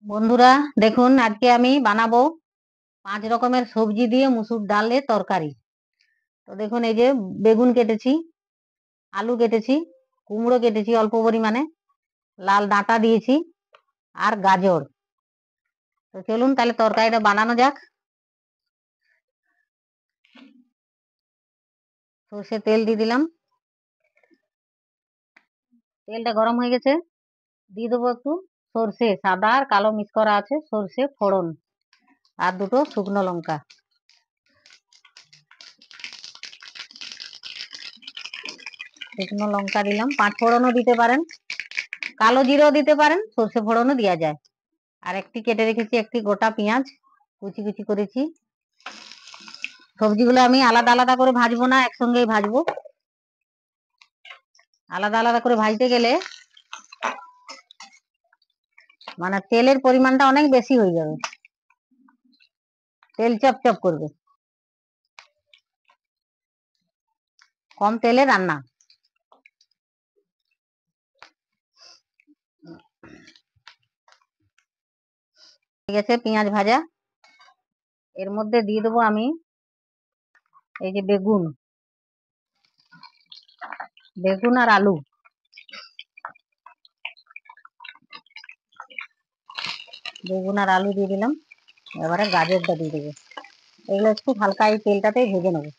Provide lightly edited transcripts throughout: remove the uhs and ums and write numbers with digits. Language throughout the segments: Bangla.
বন্ধুরা দেখুন, আজকে আমি বানাবো 5 রকমের সবজি দিয়ে মুসুর ডালের তরকারি। তো দেখুন, এই যে বেগুন কেটেছি, আলু কেটেছি, কুমড়ো কেটেছি অল্প পরিমাণে, লাল ডাঁটা দিয়েছি আর গাজর। তো চলুন তাহলে তরকারিটা বানানো যাক। সর্ষে তেল দিয়ে দিলাম, তেলটা গরম হয়ে গেছে, দিয়ে দেবো একটু সর্ষে, সাদা আর কালো মিক্স করা আছে, সর্ষে ফোড়ন আর 2টো শুকনো লঙ্কা। শুকনো লঙ্কা দিলাম, 5 ফোড়নও দিতে পারেন, কালো জিরেও দিতে পারেন, সর্ষে ফোড়নও দেওয়া যায়। আর একটি কেটে রেখেছি, একটি গোটা পেঁয়াজ কুচি কুচি করেছি। সবজিগুলো আমি আলাদা আলাদা করে ভাজবো না, একসঙ্গেই ভাজবো। আলাদা আলাদা করে ভাজতে গেলে মানে তেলের পরিমাণটা অনেক বেশি হয়ে যাবে, তেল চপচপ করবে। কম তেলে রান্না। ঠিক আছে, পেঁয়াজ ভাজা। এর মধ্যে দিয়ে দেবো আমি এই যে বেগুন, বেগুন আর আলু। বেগুন আর আলু দিয়ে দিলাম, এবারে গাজরটা দিয়ে দেবো। এগুলো একটু হালকা এই তেলটাতেই ভেজে নেবো।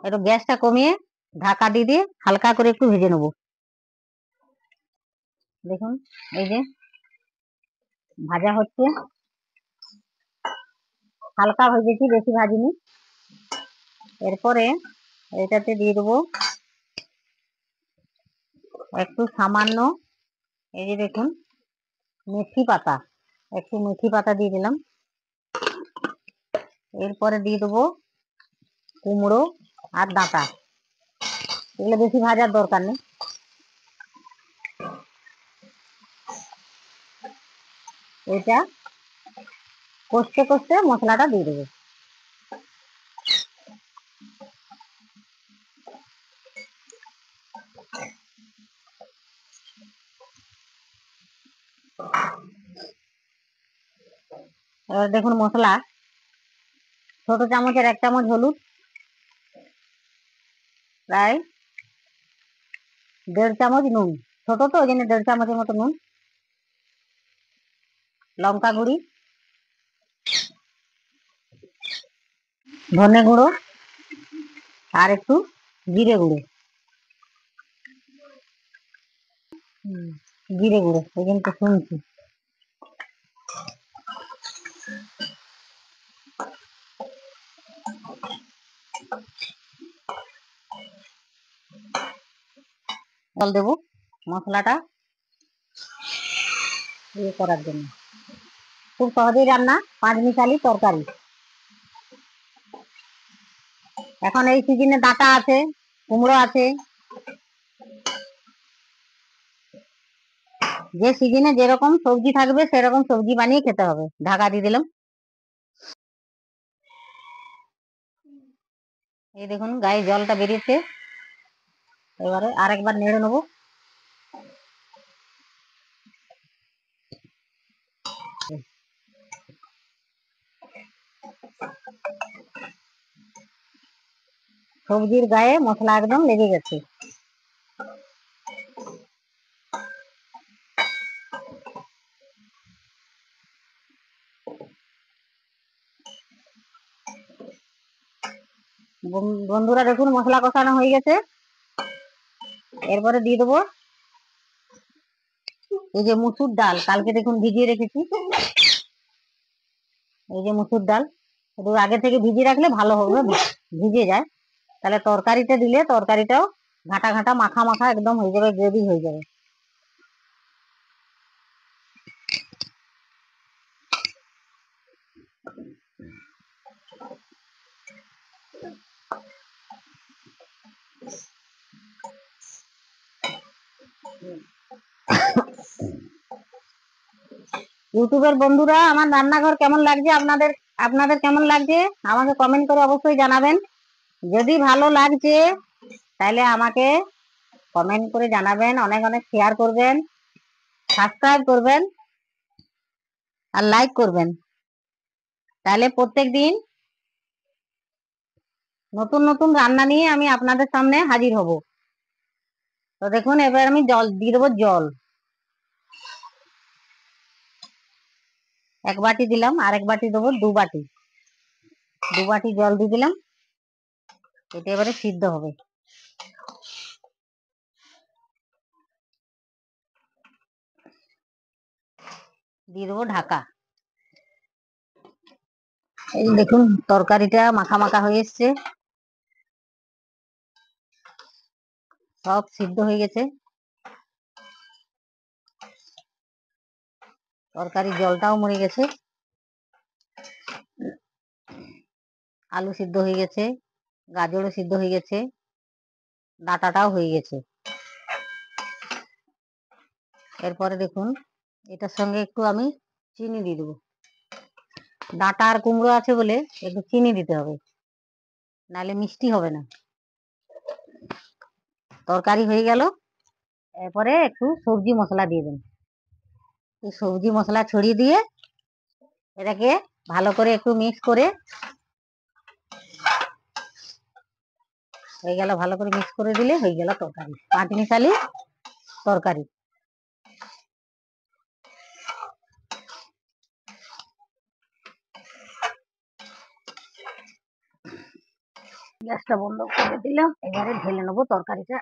একটু গ্যাসটা কমিয়ে ঢাকা দিয়ে হালকা করে একটু ভেজে নেবো। দেখুন, এই যে ভাজা হচ্ছে, হালকা ভেজেছি, বেশি ভাজিনি। এরপরে এটাতে দিয়ে দেবো একটু সামান্য, এই যে দেখুন মেথি পাতা, একটু মেথি পাতা দিয়ে দিলাম। এরপরে দিয়ে দেবো কুমড়ো আর ডাঁটা, এগুলো বেশি ভাজার দরকার নেই। এটা কষতে কষতে মশলাটা দিয়ে দেবো। এবার দেখুন মশলা, ছোট চামচের 1 চামচ হলুদ, প্রায় 1.5 চামচ নুন, ছোট তো ওই জন্য 1.5 চামচের মতো নুন, লঙ্কা গুঁড়ি, ধনে গুঁড়ো আর একটু জিরে গুঁড়ো। জিরে গুঁড়ো ওই জন্য তো শুনছি। জল দেবো মশলাটা ইয়ে করার জন্য। খুব সহজেই রান্না, 5 মিশালি তরকারি। এখন এই সিজনে ডাঁটা আছে, কুমড়ো আছে, যে সিজনে যেরকম সবজি থাকবে সেরকম সবজি বানিয়ে খেতে হবে। ঢাকা দিয়ে দিলাম। এই দেখুন গায়ে জলটা বেরিয়েছে, এবারে আরেকবার নেড়ে নেবো। সবজির গায়ে মশলা একদম লেগে গেছে। বন্ধুরা দেখুন মশলা কষানো হয়ে গেছে। এরপরে দিয়ে দেবো এই যে মুসুর ডাল, কালকে দেখুন ভিজিয়ে রেখেছি, এই যে মুসুর ডাল, একটু আগে থেকে ভিজিয়ে রাখলে ভালো হবে, ভিজে যায়, তাহলে তরকারিতে দিলে তরকারিটাও ঘাটা ঘাটা মাখা মাখা একদম হয়ে যাবে, গ্রেভি হয়ে যাবে। ইউটিউবের বন্ধুরা, আমার রান্নাঘর কেমন লাগছে, আপনাদের আপনাদের কেমন লাগছে আমাকে কমেন্ট করে অবশ্যই জানাবেন। যদি ভালো লাগছে তাহলে আমাকে কমেন্ট করে জানাবেন, অনেক অনেক শেয়ার করবেন, সাবস্ক্রাইব করবেন আর লাইক করবেন, তাহলে প্রত্যেকদিন নতুন নতুন রান্না নিয়ে আমি আপনাদের সামনে হাজির হব। তো দেখুন, এবার আমি জল দিয়ে দেবো। জল 1 বাটি দিলাম, আর 1 বাটি দেবো, 2 বাটি, 2 বাটি জল দিয়ে দিলাম। এটা এবারে সিদ্ধ হবে। দিয়ে দেবো ঢাকা। এই দেখুন তরকারিটা মাখা মাখা হয়ে এসছে, সব সিদ্ধ হয়ে গেছে, তরকারি জলটাও মরে গেছে, আলু সিদ্ধ হয়ে গেছে, গাজরও সিদ্ধ হয়ে গেছে, ডাঁটাটাও হয়ে গেছে। এরপরে দেখুন এটার সঙ্গে একটু আমি চিনি দিয়ে দেবো। ডাঁটা আর কুমড়ো আছে বলে একটু চিনি দিতে হবে, নাহলে মিষ্টি হবে না। তরকারি হয়ে গেল। এরপরে একটু সবজি মশলা দিয়ে দেন। এই সবজি মশলা ছড়িয়ে দিয়ে এটাকে ভালো করে একটু মিক্স করে হয়ে গেল। ভালো করে মিক্স করে দিলে হয়ে গেল তরকারি, 5 মিশালি তরকারি। গ্যাসটা বন্ধ করে দিলাম, এবারে ঢেলে নেবো তরকারিটা।